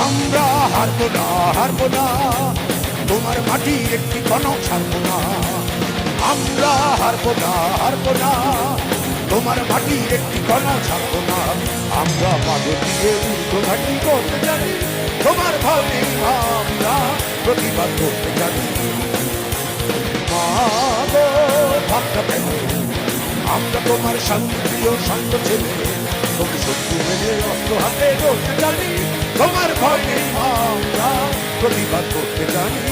আমরা হারবো না, হারবো না, তোমার মাটির একটি কণাও ছাড়বো না। আমরা হারবো না, হারবো না, তোমার মাটির একটি কণাও ছাড়বো না। আমরা পাগল দিয়ে উর্ধ্বঘাটি করতে জানি, তোমার ভয় নেই আমরা প্রতিবাদ করতে জানি। মা গো ভাবটা কেন, আমরা তোমার শান্তিপ্রিয় শান্ত ছেলে, তুমি শত্রু মেনে অস্ত্র হাতে করতে জানি, তোমার ভয় নেই আমরা প্রতিবাদ করতে জানি।